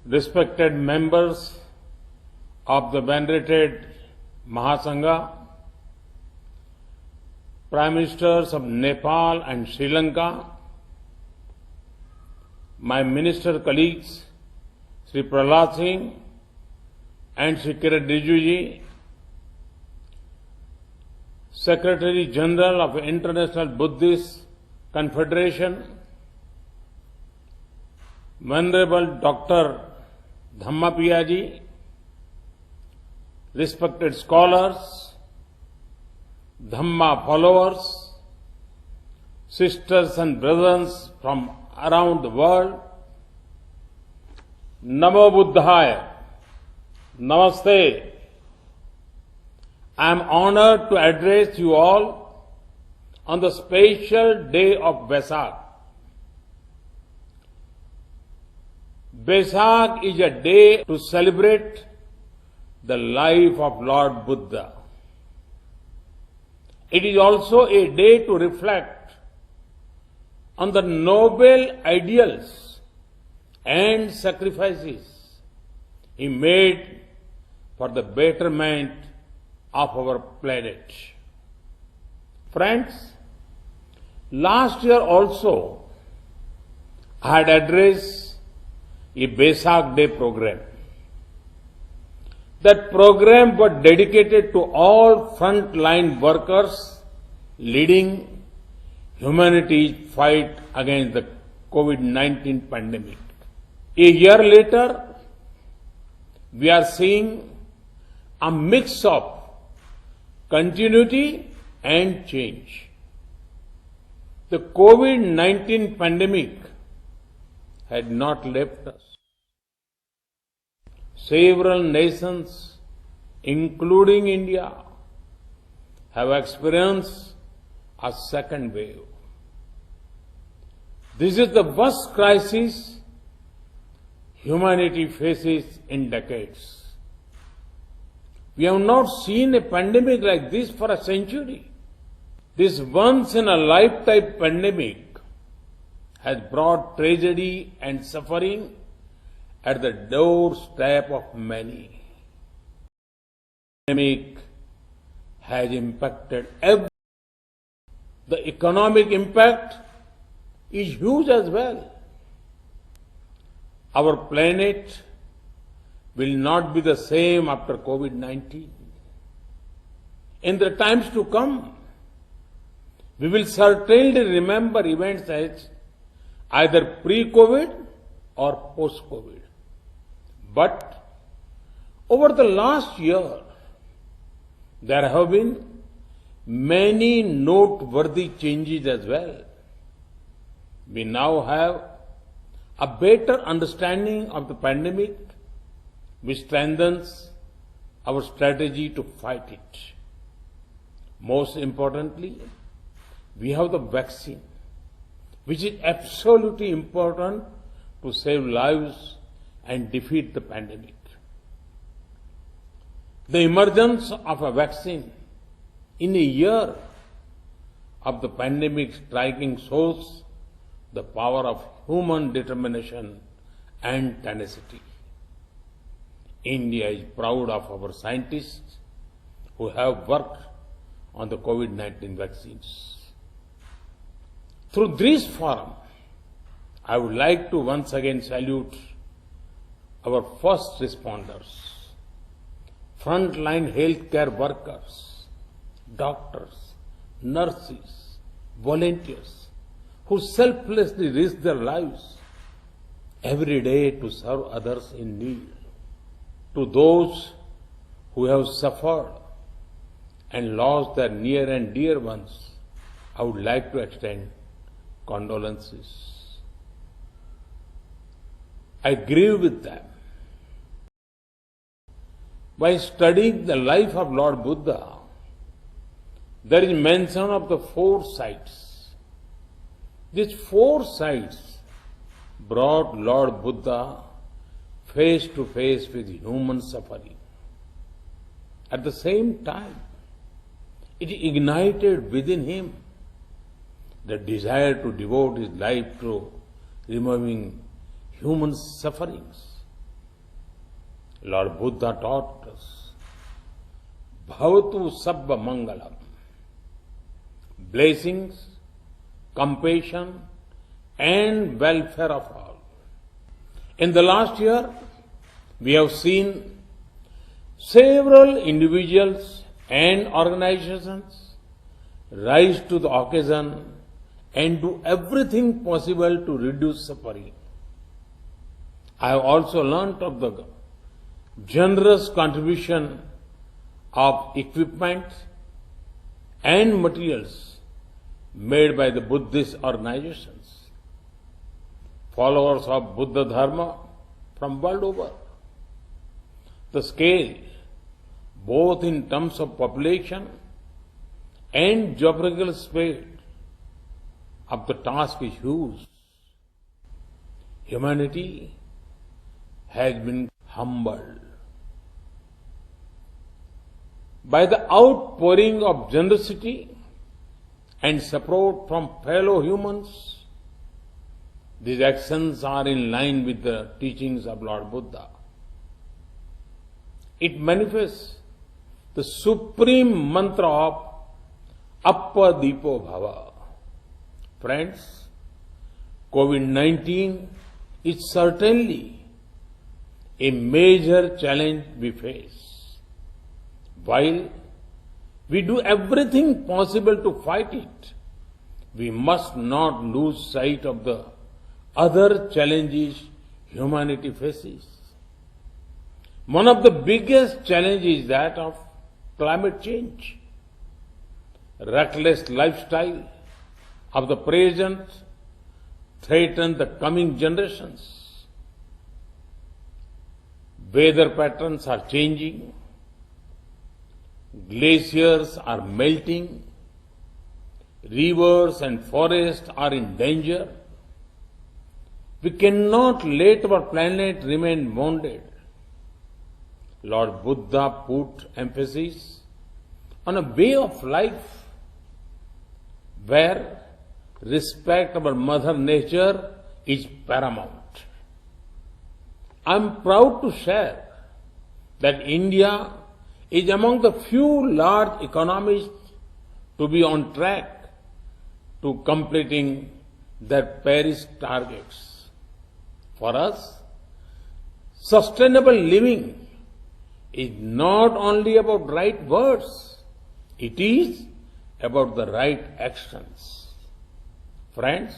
respected members of the venerated Mahasangha, Prime Ministers of Nepal and Sri Lanka, my minister colleagues, Sri Prahlad Singh and Sri Kiran Rijiju ji, Secretary General of International Buddhist Confederation, Venerable Dr. Dhammapriya ji, respected scholars, Dhamma followers, sisters and brothers from around the world, Namo Buddhaya, Namaste. I am honored to address you all on the special day of Vesak. Vesak is a day to celebrate the life of Lord Buddha. It is also a day to reflect on the noble ideals and sacrifices he made for the betterment of our planet. Friends, last year also I had addressed a Vesak Day program. That program was dedicated to all frontline workers leading humanity's fight against the COVID-19 pandemic. A year later, we are seeing a mix of continuity and change. The COVID-19 pandemic had not left us. Several nations, including India, have experienced a second wave. This is the worst crisis humanity faces in decades. We have not seen a pandemic like this for a century. This once-in-a-lifetime pandemic has brought tragedy and suffering at the doorstep of many. The pandemic has impacted everyone. The economic impact is huge as well. Our planet will not be the same after COVID-19. In the times to come, we will certainly remember events as either pre-COVID or post-COVID. But over the last year, there have been many noteworthy changes as well. We now have a better understanding of the pandemic, which strengthens our strategy to fight it. Most importantly, we have the vaccine, which is absolutely important to save lives and defeat the pandemic. The emergence of a vaccine in a year of the pandemic striking shows the power of human determination and tenacity. India is proud of our scientists who have worked on the COVID-19 vaccines. Through this forum, I would like to once again salute our first responders, frontline healthcare workers, doctors, nurses, volunteers, who selflessly risk their lives every day to serve others in need. To those who have suffered and lost their near and dear ones, I would like to extend condolences. I grieve with them. By studying the life of Lord Buddha, there is mention of the four sights. These four sights brought Lord Buddha face to face with human suffering. At the same time, it ignited within him the desire to devote his life to removing human sufferings Lord Buddha taught us, Bhavatu Sabba Mangalam. Blessings, compassion, and welfare of all. In the last year, we have seen several individuals and organizations rise to the occasion and do everything possible to reduce suffering. I have also learnt of the generous contribution of equipment and materials made by the Buddhist organizations, followers of Buddha Dharma from world over. The scale, both in terms of population and geographical space, of the task is huge. Humanity has been humbled. By the outpouring of generosity and support from fellow humans, these actions are in line with the teachings of Lord Buddha. It manifests the supreme mantra of Appadipo Bhava. Friends, COVID-19 is certainly a major challenge we face. While we do everything possible to fight it, we must not lose sight of the other challenges humanity faces. One of the biggest challenges is that of climate change. Reckless lifestyle of the present threaten the coming generations. Weather patterns are changing. Glaciers are melting. Rivers and forests are in danger. We cannot let our planet remain wounded. Lord Buddha put emphasis on a way of life where respect of our Mother Nature is paramount. I am proud to share that India is among the few large economies to be on track to completing their Paris targets. For us, sustainable living is not only about right words, it is about the right actions. Friends,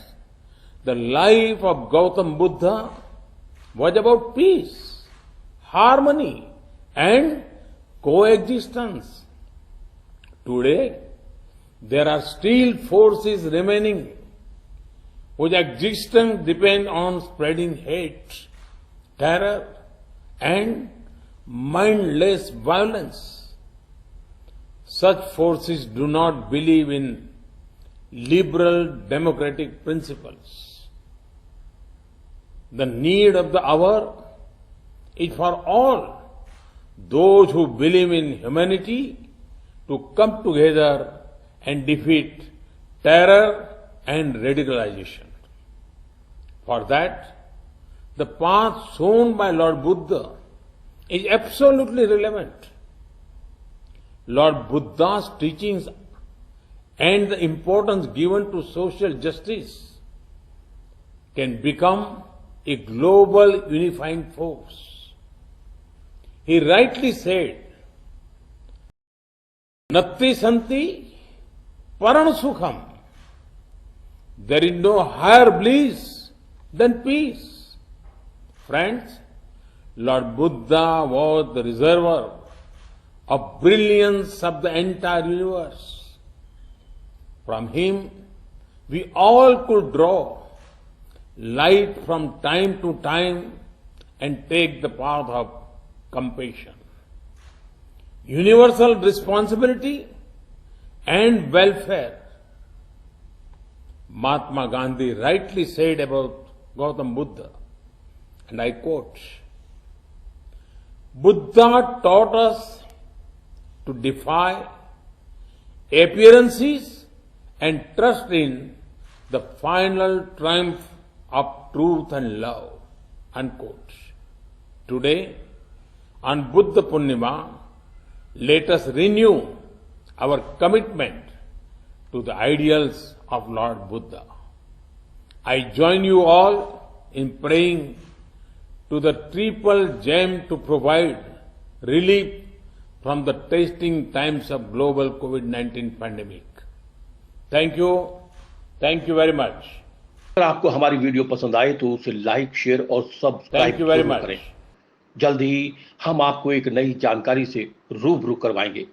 the life of Gautam Buddha was about peace, harmony, and coexistence. Today, there are still forces remaining whose existence depends on spreading hate, terror, and mindless violence. Such forces do not believe in liberal democratic principles. The need of the hour is for all those who believe in humanity to come together and defeat terror and radicalization. For that, the path shown by Lord Buddha is absolutely relevant. Lord Buddha's teachings and the importance given to social justice can become a global unifying force. He rightly said, Natti Santi Paran Sukham. There is no higher bliss than peace. Friends, Lord Buddha was the reservoir of brilliance of the entire universe. From him, we all could draw light from time to time and take the path of compassion. Universal responsibility and welfare. Mahatma Gandhi rightly said about Gautam Buddha, and I quote, Buddha taught us to defy appearances and trust in the final triumph of truth and love, unquote. Today, On Buddha Purnima, let us renew our commitment to the ideals of Lord Buddha. I join you all in praying to the triple gem to provide relief from the testing times of global COVID-19 pandemic. Thank you. Thank you very much. अगर आपको हमारी video पसंद आए तो उसे like, share और subscribe Thank you very जरूर much. करें। जल्द ही हम आपको एक नई जानकारी से रूबरू करवाएंगे।